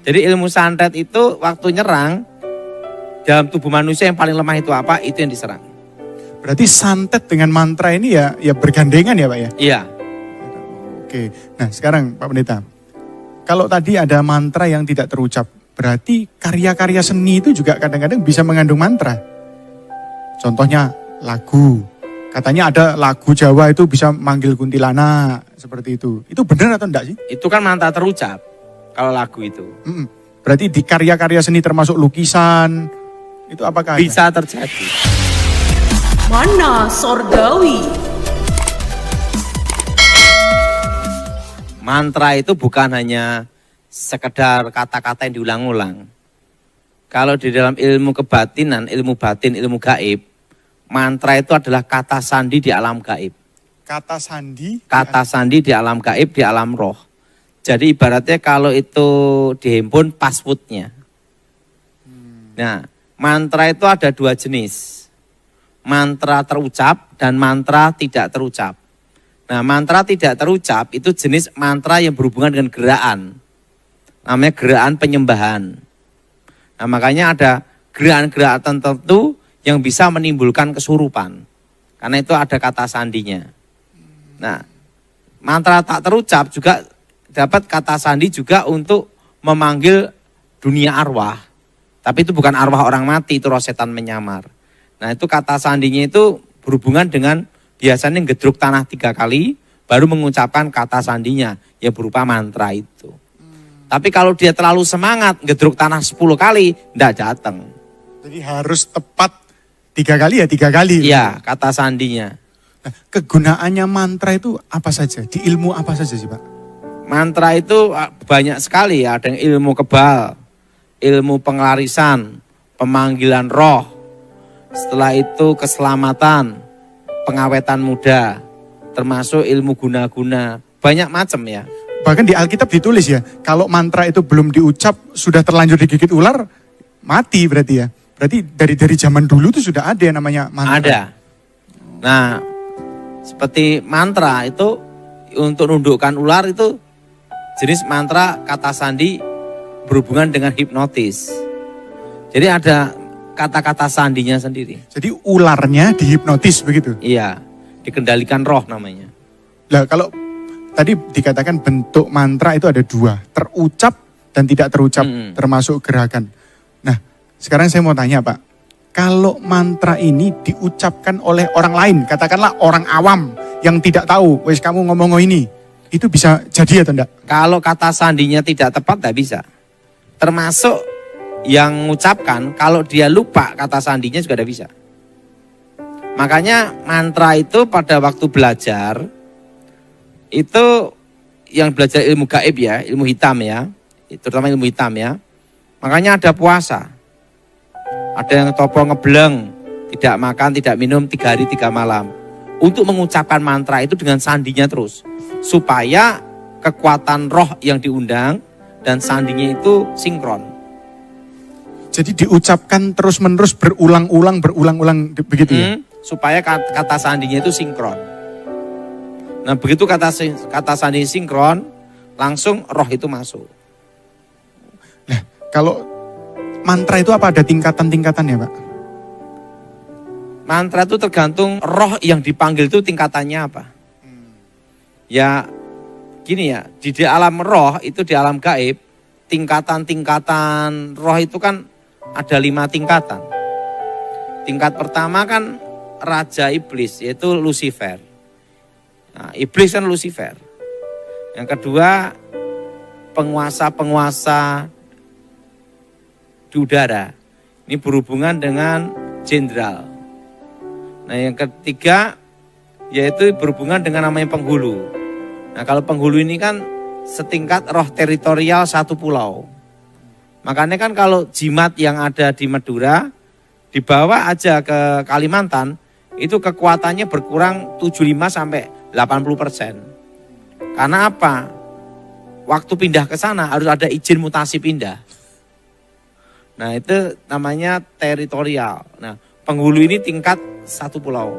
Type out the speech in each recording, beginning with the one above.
Jadi ilmu santet itu waktu nyerang, dalam tubuh manusia yang paling lemah itu apa? Itu yang diserang. Berarti santet dengan mantra ini ya bergandengan ya Pak ya? Iya. Oke, nah sekarang Pak Pendeta, kalau tadi ada mantra yang tidak terucap, berarti karya-karya seni itu juga kadang-kadang bisa mengandung mantra. Contohnya lagu, katanya ada lagu Jawa itu bisa manggil kuntilanak, seperti itu. Itu benar atau enggak sih? Itu kan mantra terucap, kalau lagu itu. Berarti di karya-karya seni termasuk lukisan, itu apakah ada? Bisa terjadi. Mana Sorgawi? Mantra itu bukan hanya sekedar kata-kata yang diulang-ulang. Kalau di dalam ilmu kebatinan, ilmu batin, ilmu gaib, mantra itu adalah kata sandi di alam gaib. Kata sandi? Kata sandi di alam gaib, di alam roh. Jadi ibaratnya kalau itu dihimpun passwordnya. Nah, mantra itu ada dua jenis. Mantra terucap dan mantra tidak terucap. Nah, mantra tidak terucap itu jenis mantra yang berhubungan dengan gerakan. Namanya gerakan penyembahan. Nah, makanya ada gerakan-gerakan tertentu yang bisa menimbulkan kesurupan. Karena itu ada kata sandinya. Nah, mantra tak terucap juga dapat kata sandi juga untuk memanggil dunia arwah. Tapi itu bukan arwah orang mati, itu roh setan menyamar. Nah, itu kata sandinya itu berhubungan dengan biasanya ngedruk tanah 3 kali, baru mengucapkan kata sandinya, yang berupa mantra itu. Tapi kalau dia terlalu semangat, ngedruk tanah 10 kali, enggak datang. Jadi harus tepat 3 kali ya 3 kali. Iya, kata sandinya. Nah, kegunaannya mantra itu apa saja? Di ilmu apa saja sih Pak? Mantra itu banyak sekali ya, ada yang ilmu kebal, ilmu pengelarisan, pemanggilan roh, setelah itu keselamatan, pengawetan muda, termasuk ilmu guna-guna, banyak macam ya. Bahkan di Alkitab ditulis ya, kalau mantra itu belum diucap, sudah terlanjur digigit ular, mati berarti ya. Berarti dari zaman dulu itu sudah ada yang namanya mantra. Ada. Nah, seperti mantra itu untuk nundukkan ular itu jenis mantra kata sandi berhubungan dengan hipnotis. Jadi ada kata-kata sandinya sendiri. Jadi ularnya dihipnotis begitu? Iya, dikendalikan roh namanya. Lah kalau tadi dikatakan bentuk mantra itu ada 2, terucap dan tidak terucap, termasuk gerakan. Nah, sekarang saya mau tanya Pak, kalau mantra ini diucapkan oleh orang lain, katakanlah orang awam yang tidak tahu, wes kamu ngomong ini, itu bisa jadi atau enggak? Kalau kata sandinya tidak tepat, tidak bisa. Termasuk yang mengucapkan, kalau dia lupa kata sandinya juga tidak bisa. Makanya mantra itu pada waktu belajar, itu yang belajar ilmu gaib ya, ilmu hitam ya, terutama ilmu hitam ya. Makanya ada puasa. Ada yang topo ngebleng, tidak makan, tidak minum 3 hari 3 malam. Untuk mengucapkan mantra itu dengan sandinya terus. Supaya kekuatan roh yang diundang dan sandinya itu sinkron. Jadi diucapkan terus-menerus berulang-ulang begitu ya? Supaya kata sandinya itu sinkron. Nah begitu kata sandi sinkron, langsung roh itu masuk. Nah kalau mantra itu apa ada tingkatan-tingkatannya Pak? Mantra itu tergantung roh yang dipanggil itu tingkatannya apa. Ya gini ya, di alam roh itu di alam gaib, tingkatan-tingkatan roh itu kan ada 5 tingkatan. Tingkat pertama kan Raja Iblis, yaitu Lucifer. Nah, Iblis kan Lucifer. Yang kedua, penguasa-penguasa di udara. Ini berhubungan dengan jenderal. Nah, yang ketiga, yaitu berhubungan dengan namanya penghulu. Nah, kalau penghulu ini kan setingkat roh teritorial satu pulau. Makanya kan kalau jimat yang ada di Madura, dibawa aja ke Kalimantan, itu kekuatannya berkurang 75 sampai 80%. Karena apa? Waktu pindah ke sana harus ada izin mutasi pindah. Nah itu namanya teritorial. Nah penghulu ini tingkat satu pulau.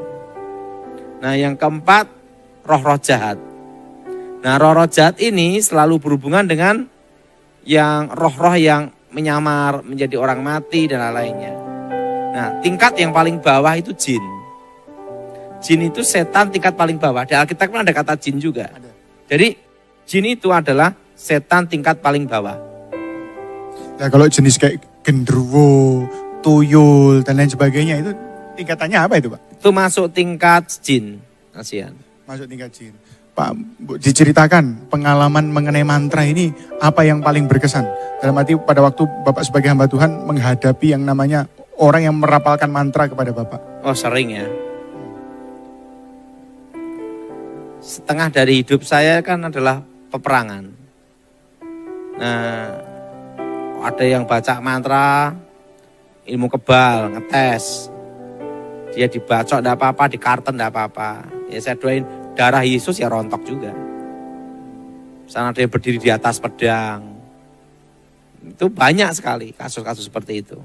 Nah yang keempat, roh-roh jahat. Nah roh-roh jahat ini selalu berhubungan dengan yang roh-roh yang menyamar menjadi orang mati dan lain-lainnya. Nah, tingkat yang paling bawah itu jin. Jin itu setan tingkat paling bawah. Di Alkitab kan ada kata jin juga. Jadi jin itu adalah setan tingkat paling bawah. Nah kalau jenis kayak genderuwo, tuyul, dan lain sebagainya itu tingkatannya apa itu Pak? Itu masuk tingkat jin. Kasihan. Masuk tingkat jin. Pak, diceritakan pengalaman mengenai mantra ini apa yang paling berkesan? Dalam arti pada waktu Bapak sebagai hamba Tuhan menghadapi yang namanya orang yang merapalkan mantra kepada Bapak. Oh sering ya. Setengah dari hidup saya kan adalah peperangan. Nah, ada yang baca mantra, ilmu kebal, ngetes. Dia dibacok enggak apa-apa, di karten enggak apa-apa. Ya saya doain darah Yesus ya rontok juga. Misalnya ada yang berdiri di atas pedang. Itu banyak sekali kasus-kasus seperti itu.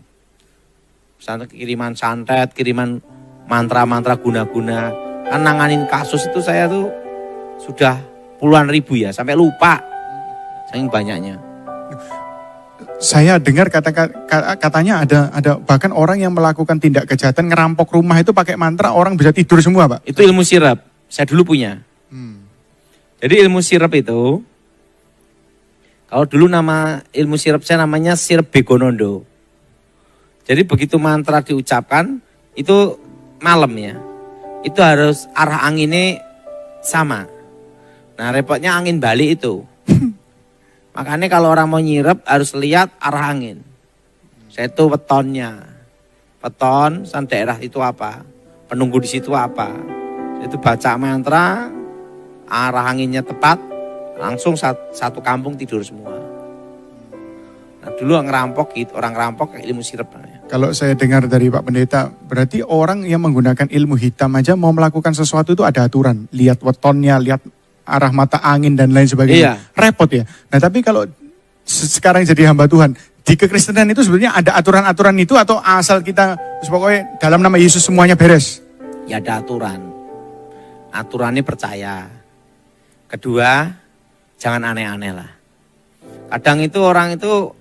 Misalnya kiriman santet, kiriman mantra-mantra guna-guna. Kan nanganin kasus itu saya tuh sudah puluhan ribu ya, sampai lupa. Saking banyaknya. Saya dengar katanya ada bahkan orang yang melakukan tindak kejahatan ngerampok rumah itu pakai mantra, orang bisa tidur semua Pak. Itu ilmu sirap, saya dulu punya. Jadi ilmu sirap itu, kalau dulu nama ilmu sirap saya namanya sirap Begonondo. Jadi begitu mantra diucapkan, itu malam ya. Itu harus arah anginnya sama. Nah repotnya angin balik itu. Makanya kalau orang mau nyirep harus lihat arah angin. Saya itu wetonnya. Weton, san daerah itu apa. Penunggu di situ apa. Itu baca mantra, arah anginnya tepat, langsung satu kampung tidur semua. Nah dulu ngerampok gitu, orang ngerampok ilmu sirep. Kalau saya dengar dari Pak Pendeta, berarti orang yang menggunakan ilmu hitam aja mau melakukan sesuatu itu ada aturan. Lihat wetonnya, lihat arah mata angin dan lain sebagainya. Iya. Repot ya. Nah tapi kalau sekarang jadi hamba Tuhan, di kekristenan itu sebenarnya ada aturan-aturan itu atau asal kita pokoknya dalam nama Yesus semuanya beres? Ya ada aturan. Aturannya percaya. Kedua, jangan aneh-aneh lah. Kadang itu orang itu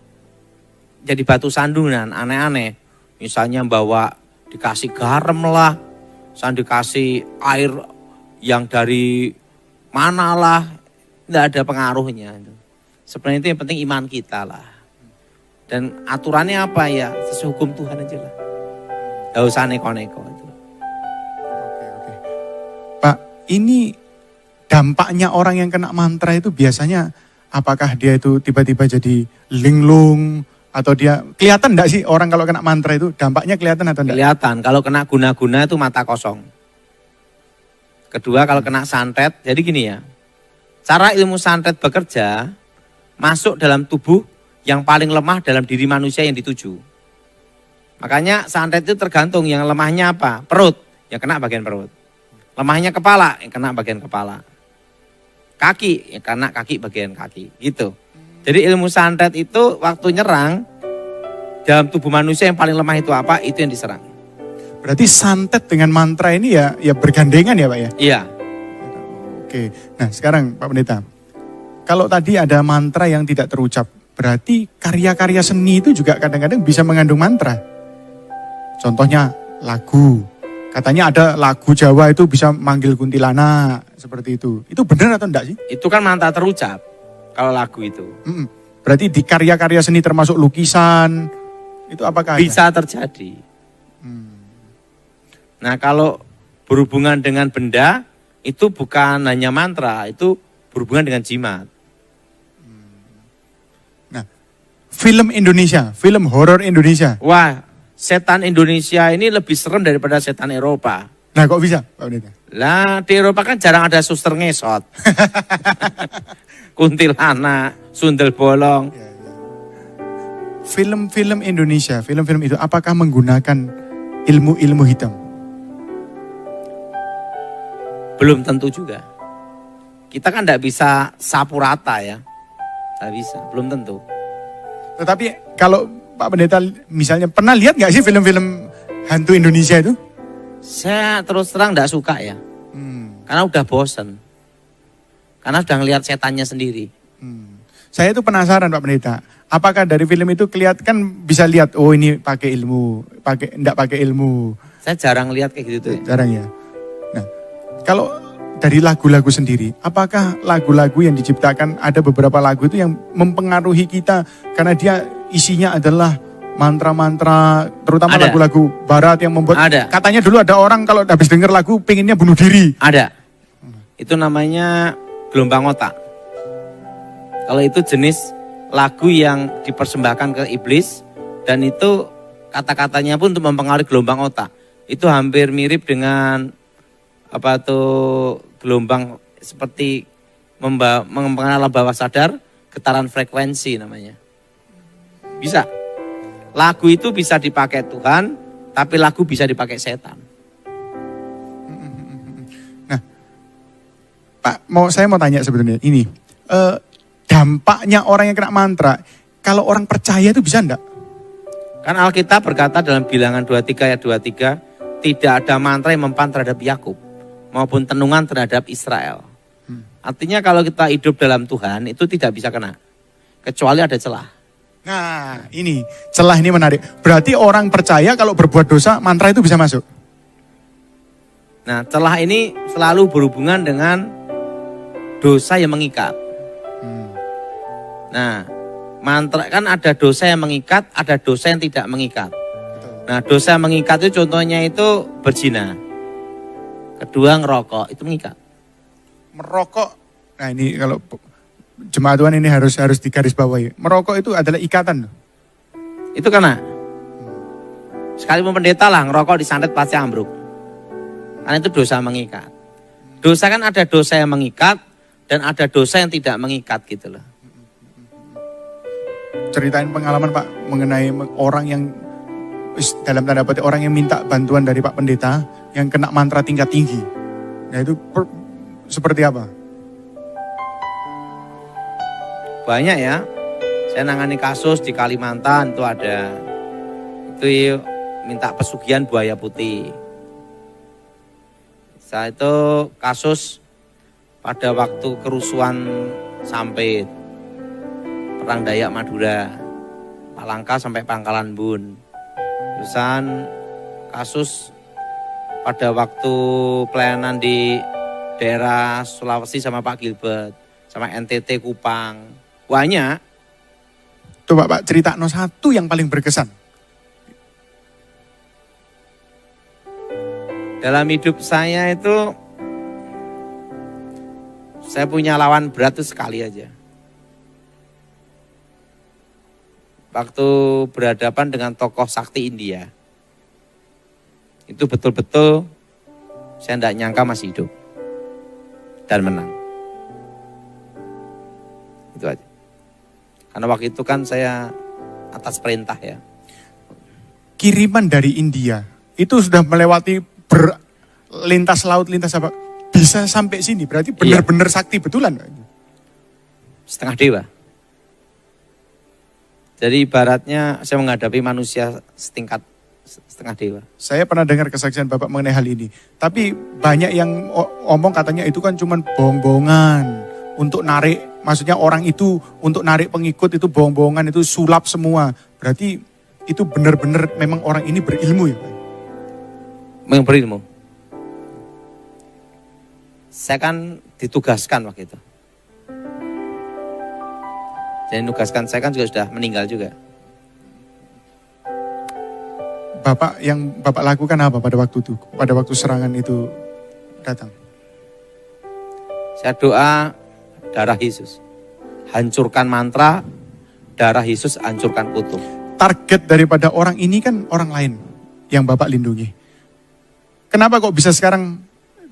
jadi batu sandungan, aneh-aneh. Misalnya bawa dikasih garam lah, dikasih air yang dari mana lah, tidak ada pengaruhnya. Sebenarnya itu yang penting iman kita lah. Dan aturannya apa ya, sesuai hukum Tuhan aja lah. Gak usah neko-neko itu. Oke. Pak, ini dampaknya orang yang kena mantra itu biasanya apakah dia itu tiba-tiba jadi linglung atau dia kelihatan enggak sih orang kalau kena mantra itu dampaknya kelihatan atau enggak? Kelihatan, kalau kena guna-guna itu mata kosong. Kedua kalau kena santet, jadi gini ya. Cara ilmu santet bekerja masuk dalam tubuh yang paling lemah dalam diri manusia yang dituju. Makanya santet itu tergantung yang lemahnya apa? Perut, yang kena bagian perut. Lemahnya kepala, yang kena bagian kepala. Kaki, yang kena kaki bagian kaki. Gitu. Jadi ilmu santet itu waktu nyerang dalam tubuh manusia yang paling lemah itu apa? Itu yang diserang. Berarti santet dengan mantra ini ya bergandengan ya Pak ya? Iya. Oke, nah sekarang Pak Pendeta, kalau tadi ada mantra yang tidak terucap, berarti karya-karya seni itu juga kadang-kadang bisa mengandung mantra. Contohnya lagu, katanya ada lagu Jawa itu bisa manggil kuntilanak, seperti itu. Itu benar atau enggak sih? Itu kan mantra terucap, kalau lagu itu. Berarti di karya-karya seni termasuk lukisan, itu apakah bisa terjadi. Nah kalau berhubungan dengan benda, itu bukan hanya mantra, itu berhubungan dengan jimat. Nah, film Indonesia, film horor Indonesia. Wah, setan Indonesia ini lebih serem daripada setan Eropa. Nah kok bisa Pak Pendeta? Lah di Eropa kan jarang ada suster ngesot. Kuntilanak, sundel bolong. Film-film Indonesia, film-film itu apakah menggunakan ilmu-ilmu hitam? Belum tentu juga. Kita kan tidak bisa sapu rata ya. Tidak bisa, belum tentu. Tetapi kalau Pak Pendeta misalnya pernah lihat nggak sih film-film hantu Indonesia itu? Saya terus terang tidak suka ya. Karena udah bosen. Karena udah ngelihat setannya sendiri. Saya itu penasaran Pak Pendeta. Apakah dari film itu kelihatan kan bisa lihat oh ini pakai ilmu, enggak pakai ilmu. Saya jarang lihat kayak gitu tuh. Jarang ya. Nah, kalau dari lagu-lagu sendiri, apakah lagu-lagu yang diciptakan ada beberapa lagu itu yang mempengaruhi kita karena dia isinya adalah mantra-mantra, terutama Ada. lagu-lagu barat yang membuat Ada. katanya dulu ada orang kalau habis denger lagu pengennya bunuh diri. Ada. Itu namanya gelombang otak. Kalau itu jenis lagu yang dipersembahkan ke iblis dan itu kata-katanya pun untuk mempengaruhi gelombang otak. Itu hampir mirip dengan apa tuh gelombang seperti mempengaruhi alam bawah sadar, getaran frekuensi namanya. Bisa. Lagu itu bisa dipakai Tuhan, tapi lagu bisa dipakai setan. Nah, Pak, saya mau tanya sebenarnya ini. Dampaknya orang yang kena mantra, kalau orang percaya itu bisa enggak? Kan Alkitab berkata dalam Bilangan 23 ayat 23, tidak ada mantra yang mempan terhadap Yakub maupun tenungan terhadap Israel. Artinya kalau kita hidup dalam Tuhan itu tidak bisa kena, kecuali ada celah. Nah, ini celah ini menarik. Berarti orang percaya kalau berbuat dosa, mantra itu bisa masuk. Nah, celah ini selalu berhubungan dengan dosa yang mengikat. Nah, mantra kan ada dosa yang mengikat, ada dosa yang tidak mengikat. Nah, dosa yang mengikat itu contohnya itu berzina. Kedua ngerokok, itu mengikat. Merokok, nah ini kalau jemaat Tuhan ini harus digarisbawahi. Merokok itu adalah ikatan. Itu kena. Sekalipun pendeta lah ngerokok disantet pasti ambruk. Karena itu dosa mengikat. Dosa kan ada dosa yang mengikat dan ada dosa yang tidak mengikat gitu loh. Ceritain pengalaman Pak mengenai orang yang dalam tanda petik orang yang minta bantuan dari Pak Pendeta yang kena mantra tingkat tinggi. Nah itu seperti apa? Banyak ya. Saya nangani kasus di Kalimantan itu ada. Itu minta pesugihan buaya putih. Saya itu kasus pada waktu kerusuhan Sampit. Perang Dayak Madura. Palangka sampai Pangkalan Bun. Terusan kasus pada waktu pelayanan di daerah Sulawesi sama Pak Gilbert. Sama NTT Kupang. Banyak. Coba Pak cerita satu yang paling berkesan. Dalam hidup saya itu, saya punya lawan berat itu sekali aja. Waktu berhadapan dengan tokoh sakti India. Itu betul-betul saya tidak nyangka masih hidup. Dan menang. Itu aja. Karena waktu itu kan saya atas perintah ya. Kiriman dari India itu sudah melewati lintas laut, lintas apa? Bisa sampai sini. Berarti benar-benar sakti betulan. Setengah dewa. Jadi ibaratnya saya menghadapi manusia setingkat setengah dewa. Saya pernah dengar kesaksian Bapak mengenai hal ini. Tapi banyak yang omong katanya itu kan cuman bohong-bohongan. Untuk narik, maksudnya orang itu untuk narik pengikut itu bohong-bohongan, itu sulap semua. Berarti itu benar-benar memang orang ini berilmu ya Pak? Memang berilmu. Saya kan ditugaskan waktu itu. Jadi nugaskan saya kan juga sudah meninggal juga. Bapak yang Bapak lakukan apa pada waktu itu? Pada waktu serangan itu datang? Saya doa darah Yesus. Hancurkan mantra, darah Yesus hancurkan kutub. Target daripada orang ini kan orang lain yang Bapak lindungi. Kenapa kok bisa sekarang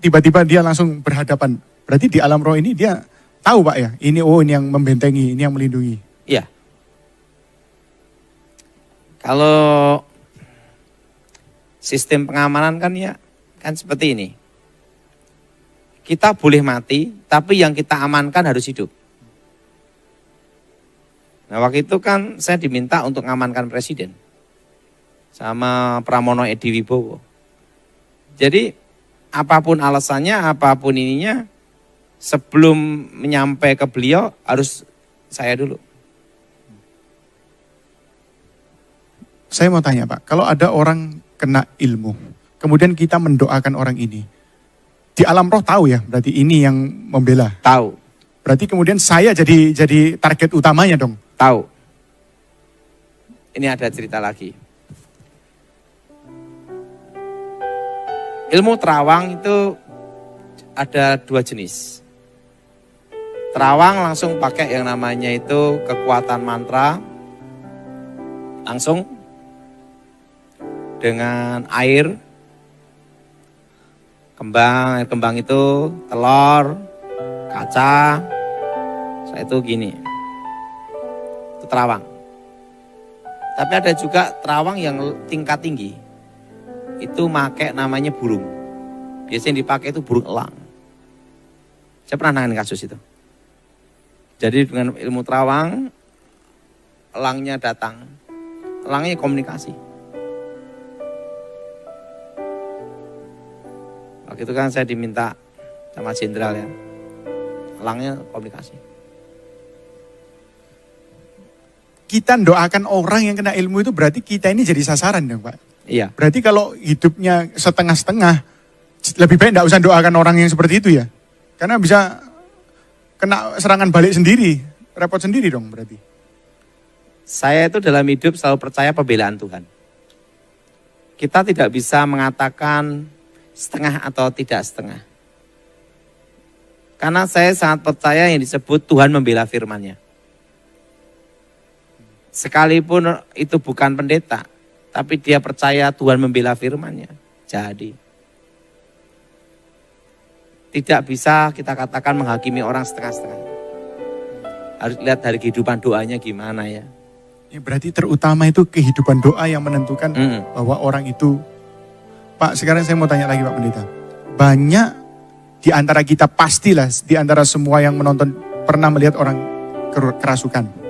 tiba-tiba dia langsung berhadapan? Berarti di alam roh ini dia tahu Pak ya, ini yang membentengi, ini yang melindungi. Iya. Kalau sistem pengamanan kan ya, kan seperti ini. Kita boleh mati, tapi yang kita amankan harus hidup. Nah waktu itu kan saya diminta untuk mengamankan presiden. Sama Pramono Edi Wibowo. Jadi apapun alasannya, apapun ininya, sebelum menyampai ke beliau harus saya dulu. Saya mau tanya Pak, kalau ada orang kena ilmu, kemudian kita mendoakan orang ini, di alam roh tahu ya, berarti ini yang membela. Tahu, Berarti kemudian saya jadi target utamanya dong. tahu. Ini ada cerita lagi. Ilmu terawang itu ada 2 jenis. Terawang langsung pakai yang namanya itu kekuatan mantra. Langsung dengan air kembang itu telur, kaca, saya itu gini. Itu terawang. Tapi ada juga terawang yang tingkat tinggi. Itu pakai namanya burung. Biasanya yang dipakai itu burung elang. Saya pernah nangani kasus itu. Jadi dengan ilmu terawang, elangnya datang. Elangnya komunikasi. Waktu itu kan saya diminta sama jenderal ya. Elangnya komunikasi. Kita doakan orang yang kena ilmu itu berarti kita ini jadi sasaran dong Pak. Iya. Berarti kalau hidupnya setengah-setengah, lebih baik enggak usah doakan orang yang seperti itu ya. Karena bisa kena serangan balik sendiri, repot sendiri dong berarti. Saya itu dalam hidup selalu percaya pembelaan Tuhan. Kita tidak bisa mengatakan setengah atau tidak setengah. Karena saya sangat percaya yang disebut Tuhan membela firman-Nya. Sekalipun itu bukan pendeta, tapi dia percaya Tuhan membela firman-Nya. Jadi, tidak bisa kita katakan menghakimi orang setengah-setengah. Harus lihat dari kehidupan doanya gimana ya. Ya berarti terutama itu kehidupan doa yang menentukan bahwa orang itu. Pak, sekarang saya mau tanya lagi Pak Pendeta. Banyak di antara kita pastilah, di antara semua yang menonton pernah melihat orang kerasukan.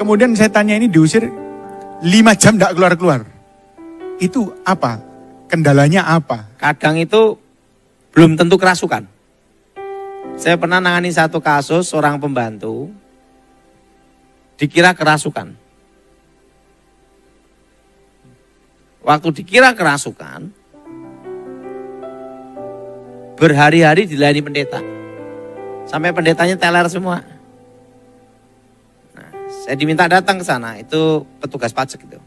Kemudian saya tanya ini diusir 5 jam tidak keluar-keluar. Itu apa? Kendalanya apa? Kadang itu belum tentu kerasukan. Saya pernah nangani satu kasus seorang pembantu dikira kerasukan. Waktu dikira kerasukan, berhari-hari dilayani pendeta. Sampai pendetanya teler semua. Nah, saya diminta datang ke sana, itu petugas pajak itu.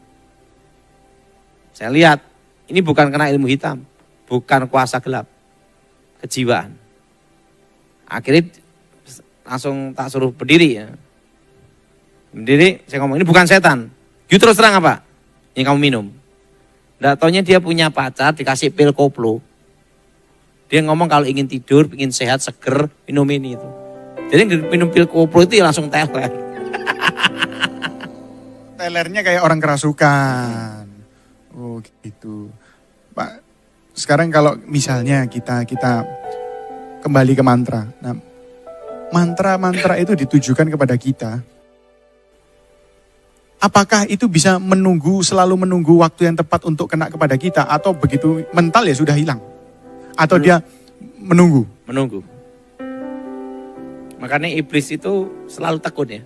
Saya lihat, ini bukan kena ilmu hitam, bukan kuasa gelap, kejiwaan. Akhirnya langsung tak suruh berdiri ya. Berdiri, saya ngomong, ini bukan setan. You terus terang apa? Yang kamu minum. Nggak taunya dia punya pacar, dikasih pil koplo. Dia ngomong kalau ingin tidur, ingin sehat, seger, minum ini itu. Jadi minum pil koplo itu ya langsung teler. Telernya kayak orang kerasukan. Oh gitu. Pak, sekarang kalau misalnya kita kembali ke mantra. Nah, mantra-mantra itu ditujukan kepada kita. Apakah itu bisa selalu menunggu waktu yang tepat untuk kena kepada kita, atau begitu mental ya sudah hilang? Atau dia menunggu? Menunggu. Makanya iblis itu selalu takut ya.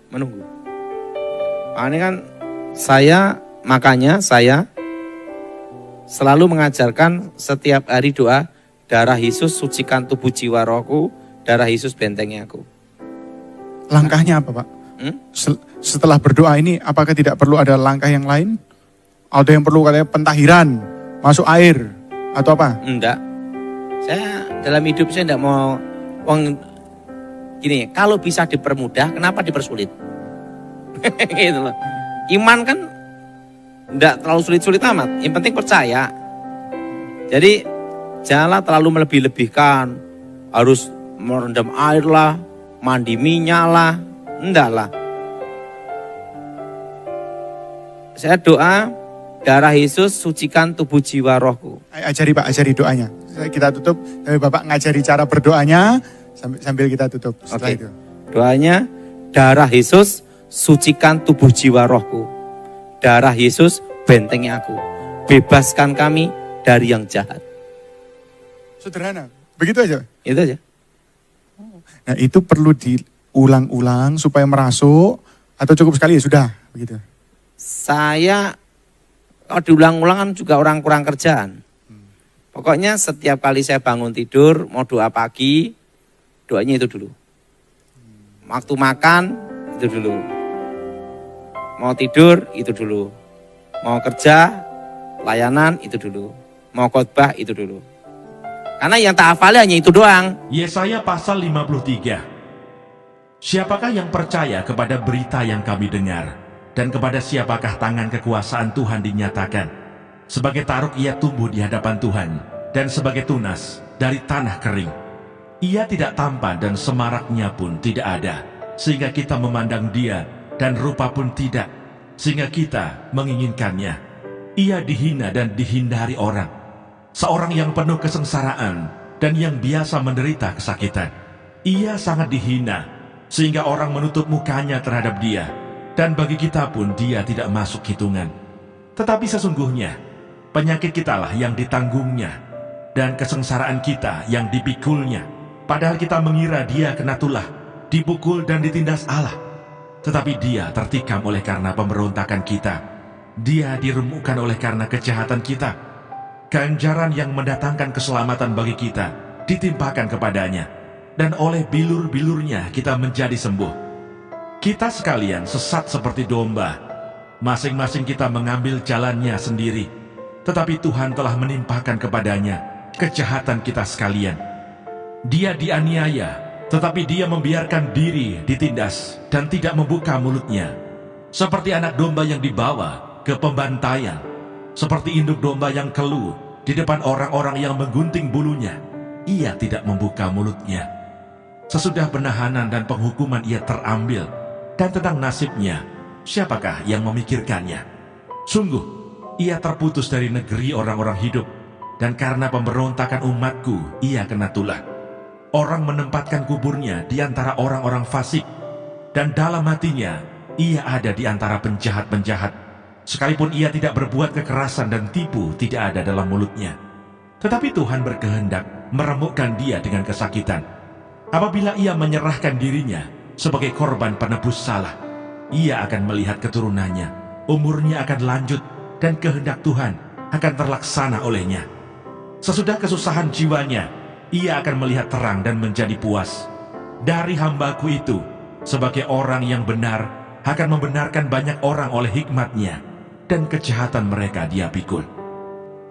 Menunggu. Makanya kan saya selalu mengajarkan setiap hari doa, darah Yesus sucikan tubuh jiwa rohku, darah Yesus bentengi aku. Langkahnya apa Pak? Setelah berdoa ini apakah tidak perlu ada langkah yang lain? Ada yang perlu katanya pentahiran, masuk air, atau apa? Enggak. Saya dalam hidup saya enggak mau gini, kalau bisa dipermudah, kenapa dipersulit? Gitu loh. Iman kan enggak terlalu sulit-sulit amat, yang penting percaya. Jadi janganlah terlalu melebih-lebihkan, harus merendam air lah, mandi minyak lah, enggak lah. Saya doa, darah Yesus sucikan tubuh jiwa rohku. Ajari Pak, ajari doanya. Kita tutup, tapi Bapak ngajari cara berdoanya sambil kita tutup setelah itu. Doanya, darah Yesus sucikan tubuh jiwa rohku. Darah Yesus bentengi aku. Bebaskan kami dari yang jahat. Sederhana, begitu aja? Itu aja. Nah itu perlu ulang-ulang supaya merasuk atau cukup sekali ya sudah begitu? Saya kalau diulang-ulang kan juga orang kurang kerjaan. Pokoknya setiap kali saya bangun tidur, mau doa pagi, doanya itu dulu. Waktu makan, itu dulu. Mau tidur, itu dulu. Mau kerja, layanan, itu dulu. Mau khotbah, itu dulu. Karena yang tak hafalnya hanya itu doang. Yesaya pasal 53. Siapakah yang percaya kepada berita yang kami dengar? Dan kepada siapakah tangan kekuasaan Tuhan dinyatakan? Sebagai taruk ia tumbuh di hadapan Tuhan, dan sebagai tunas dari tanah kering. Ia tidak tampan dan semaraknya pun tidak ada, sehingga kita memandang dia, dan rupa pun tidak, sehingga kita menginginkannya. Ia dihina dan dihindari orang, seorang yang penuh kesengsaraan dan yang biasa menderita kesakitan. Ia sangat dihina, sehingga orang menutup mukanya terhadap dia, dan bagi kita pun dia tidak masuk hitungan. Tetapi sesungguhnya, penyakit kitalah yang ditanggungnya, dan kesengsaraan kita yang dipikulnya. Padahal kita mengira dia kena tulah, dipukul dan ditindas Allah. Tetapi dia tertikam oleh karena pemberontakan kita. Dia diremukkan oleh karena kejahatan kita. Ganjaran yang mendatangkan keselamatan bagi kita ditimpakan kepadanya, dan oleh bilur-bilurnya kita menjadi sembuh. Kita sekalian sesat seperti domba, masing-masing kita mengambil jalannya sendiri, tetapi Tuhan telah menimpakan kepadanya kejahatan kita sekalian. Dia dianiaya, tetapi dia membiarkan diri ditindas dan tidak membuka mulutnya. Seperti anak domba yang dibawa ke pembantaian, seperti induk domba yang keluh di depan orang-orang yang menggunting bulunya, ia tidak membuka mulutnya. Sesudah penahanan dan penghukuman ia terambil, dan tentang nasibnya, siapakah yang memikirkannya? Sungguh, ia terputus dari negeri orang-orang hidup, dan karena pemberontakan umatku, ia kena tulah. Orang menempatkan kuburnya di antara orang-orang fasik, dan dalam hatinya, ia ada di antara penjahat-penjahat. Sekalipun ia tidak berbuat kekerasan dan tipu tidak ada dalam mulutnya. Tetapi Tuhan berkehendak meremukkan dia dengan kesakitan. Apabila ia menyerahkan dirinya sebagai korban penebus salah, ia akan melihat keturunannya, umurnya akan lanjut, dan kehendak Tuhan akan terlaksana olehnya. Sesudah kesusahan jiwanya, ia akan melihat terang dan menjadi puas. Dari hambaku itu, sebagai orang yang benar, akan membenarkan banyak orang oleh hikmatnya, dan kejahatan mereka dia pikul.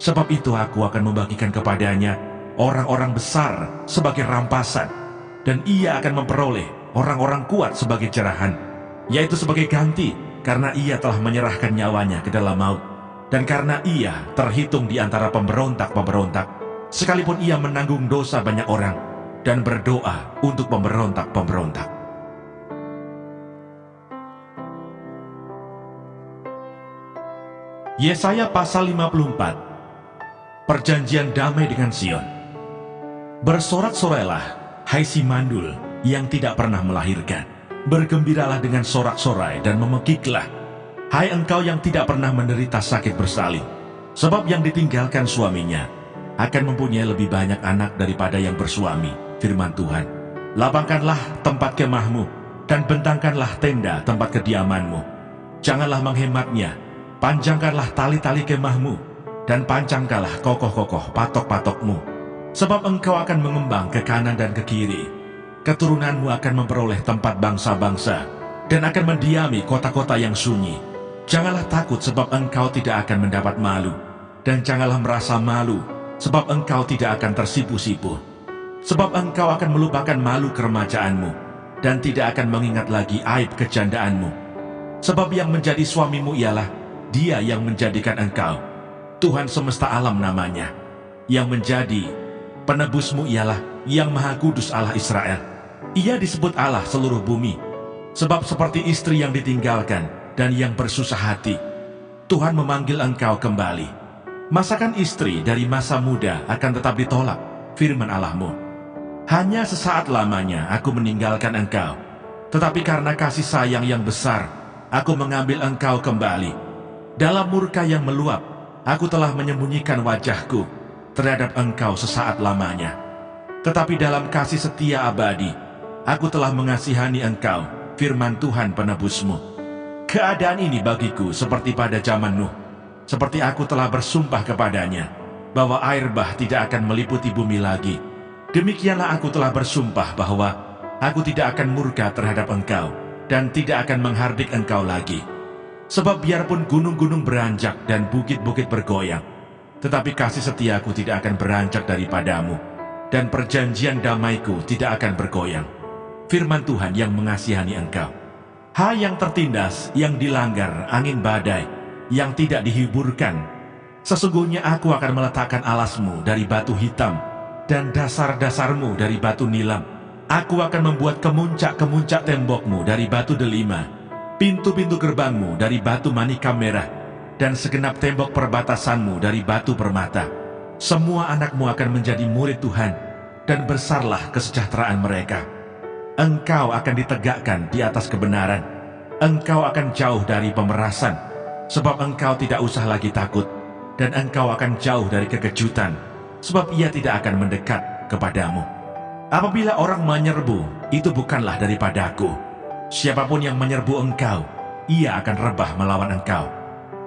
Sebab itu aku akan membagikan kepadanya orang-orang besar sebagai rampasan, dan ia akan memperoleh orang-orang kuat sebagai jerahan, yaitu sebagai ganti, karena ia telah menyerahkan nyawanya ke dalam maut, dan karena ia terhitung di antara pemberontak-pemberontak, sekalipun ia menanggung dosa banyak orang, dan berdoa untuk pemberontak-pemberontak. Yesaya pasal 54. Perjanjian damai dengan Sion. Bersorak-sorailah, hai si mandul yang tidak pernah melahirkan. Bergembiralah dengan sorak-sorai dan memekiklah, hai engkau yang tidak pernah menderita sakit bersalin. Sebab yang ditinggalkan suaminya akan mempunyai lebih banyak anak daripada yang bersuami, firman Tuhan. Lapangkanlah tempat kemahmu, dan bentangkanlah tenda tempat kediamanmu. Janganlah menghematnya, panjangkanlah tali-tali kemahmu, dan pancangkanlah kokoh-kokoh patok-patokmu. Sebab engkau akan mengembang ke kanan dan ke kiri. Keturunanmu akan memperoleh tempat bangsa-bangsa, dan akan mendiami kota-kota yang sunyi. Janganlah takut sebab engkau tidak akan mendapat malu, dan janganlah merasa malu sebab engkau tidak akan tersipu-sipu. Sebab engkau akan melupakan malu keremajaanmu, dan tidak akan mengingat lagi aib kejandaanmu. Sebab yang menjadi suamimu ialah Dia yang menjadikan engkau, Tuhan semesta alam namanya. Yang menjadi penebusmu ialah Yang Maha Kudus Allah Israel. Ia disebut Allah seluruh bumi, sebab seperti istri yang ditinggalkan dan yang bersusah hati, Tuhan memanggil engkau kembali. Masakan istri dari masa muda akan tetap ditolak, firman Allahmu. Hanya sesaat lamanya aku meninggalkan engkau, tetapi karena kasih sayang yang besar, aku mengambil engkau kembali. Dalam murka yang meluap, aku telah menyembunyikan wajahku terhadap engkau sesaat lamanya. Tetapi dalam kasih setia abadi, aku telah mengasihani engkau, firman Tuhan penebusmu. Keadaan ini bagiku seperti pada zaman Nuh, seperti aku telah bersumpah kepadanya, bahwa air bah tidak akan meliputi bumi lagi. Demikianlah aku telah bersumpah bahwa aku tidak akan murka terhadap engkau, dan tidak akan menghardik engkau lagi. Sebab biarpun gunung-gunung beranjak dan bukit-bukit bergoyang, tetapi kasih setiaku tidak akan beranjak daripadamu, dan perjanjian damaiku tidak akan bergoyang. Firman Tuhan yang mengasihani engkau. Hai yang tertindas, yang dilanggar angin badai, yang tidak dihiburkan, sesungguhnya aku akan meletakkan alasmu dari batu hitam, dan dasar-dasarmu dari batu nilam. Aku akan membuat kemuncak-kemuncak tembokmu dari batu delima, pintu-pintu gerbangmu dari batu manikam merah, dan segenap tembok perbatasanmu dari batu permata. Semua anakmu akan menjadi murid Tuhan, dan besarlah kesejahteraan mereka. Engkau akan ditegakkan di atas kebenaran. Engkau akan jauh dari pemerasan, sebab engkau tidak usah lagi takut, dan engkau akan jauh dari kekejutan, sebab ia tidak akan mendekat kepadamu. Apabila orang menyerbu, itu bukanlah daripadaku. Siapapun yang menyerbu engkau, ia akan rebah melawan engkau.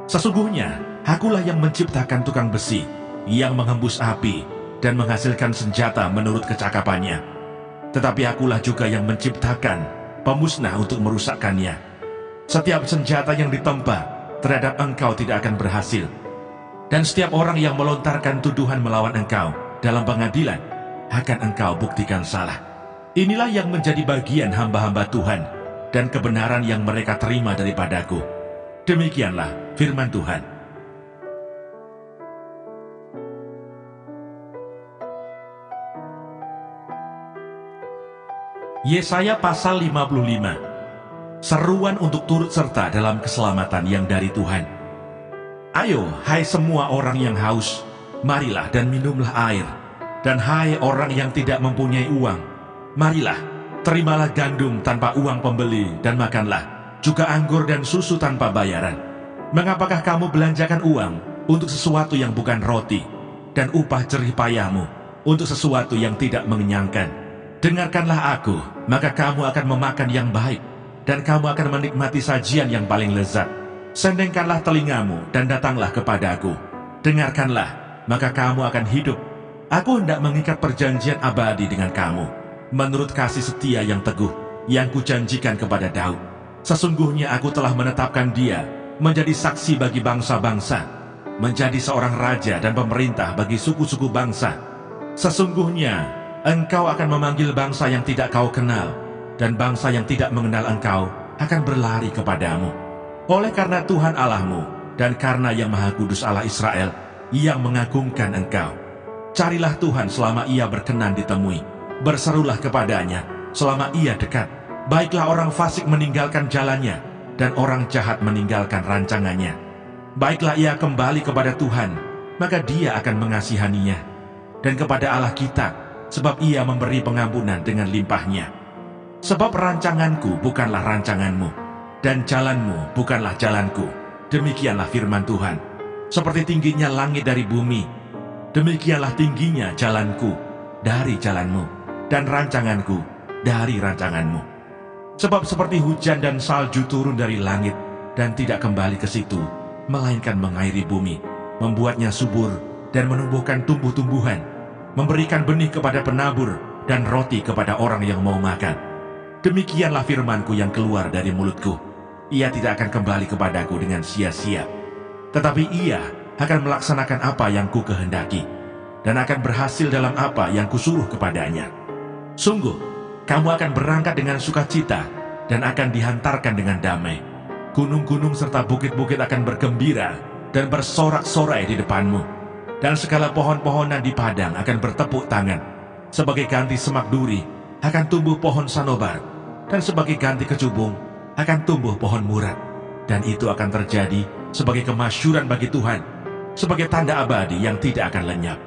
Sesungguhnya, akulah yang menciptakan tukang besi, yang menghembus api, dan menghasilkan senjata menurut kecakapannya. Tetapi akulah juga yang menciptakan pemusnah untuk merusakkannya. Setiap senjata yang ditempa terhadap engkau tidak akan berhasil. Dan setiap orang yang melontarkan tuduhan melawan engkau dalam pengadilan, akan engkau buktikan salah. Inilah yang menjadi bagian hamba-hamba Tuhan, dan kebenaran yang mereka terima daripadaku. Demikianlah firman Tuhan. Yesaya pasal 55. Seruan untuk turut serta dalam keselamatan yang dari Tuhan. Ayo, hai semua orang yang haus, marilah dan minumlah air. Dan hai orang yang tidak mempunyai uang, marilah, terimalah gandum tanpa uang pembeli dan makanlah, juga anggur dan susu tanpa bayaran. Mengapakah kamu belanjakan uang untuk sesuatu yang bukan roti, dan upah jerih payahmu untuk sesuatu yang tidak mengenyangkan? Dengarkanlah aku, maka kamu akan memakan yang baik, dan kamu akan menikmati sajian yang paling lezat. Sendengkanlah telingamu dan datanglah kepadaku. Dengarkanlah, maka kamu akan hidup. Aku hendak mengikat perjanjian abadi dengan kamu, menurut kasih setia yang teguh, yang kujanjikan kepada Daud. Sesungguhnya aku telah menetapkan dia menjadi saksi bagi bangsa-bangsa, menjadi seorang raja dan pemerintah bagi suku-suku bangsa. Sesungguhnya engkau akan memanggil bangsa yang tidak kau kenal, dan bangsa yang tidak mengenal engkau akan berlari kepadamu. Oleh karena Tuhan Allahmu, dan karena Yang Maha Kudus Allah Israel, yang mengagungkan engkau. Carilah Tuhan selama ia berkenan ditemui. Berserulah kepadanya selama ia dekat. Baiklah orang fasik meninggalkan jalannya, dan orang jahat meninggalkan rancangannya. Baiklah ia kembali kepada Tuhan, maka dia akan mengasihaninya. Dan kepada Allah kita, sebab ia memberi pengampunan dengan limpahnya. Sebab rancanganku bukanlah rancanganmu, dan jalanmu bukanlah jalanku. Demikianlah firman Tuhan. Seperti tingginya langit dari bumi, demikianlah tingginya jalanku dari jalanmu, dan rancanganku dari rancanganmu. Sebab seperti hujan dan salju turun dari langit, dan tidak kembali ke situ, melainkan mengairi bumi, membuatnya subur, dan menumbuhkan tumbuh-tumbuhan, memberikan benih kepada penabur, dan roti kepada orang yang mau makan. Demikianlah firmanku yang keluar dari mulutku. Ia tidak akan kembali kepadaku dengan sia-sia, tetapi ia akan melaksanakan apa yang ku kehendaki, dan akan berhasil dalam apa yang kusuruh kepadanya. Sungguh, kamu akan berangkat dengan sukacita, dan akan dihantarkan dengan damai. Gunung-gunung serta bukit-bukit akan bergembira, dan bersorak-sorai di depanmu. Dan segala pohon-pohonan di padang akan bertepuk tangan. Sebagai ganti semak duri, akan tumbuh pohon sanobar, dan sebagai ganti kecubung, akan tumbuh pohon murad. Dan itu akan terjadi sebagai kemasyuran bagi Tuhan, sebagai tanda abadi yang tidak akan lenyap.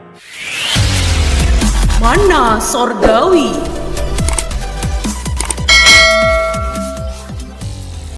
Mana Sorgawi.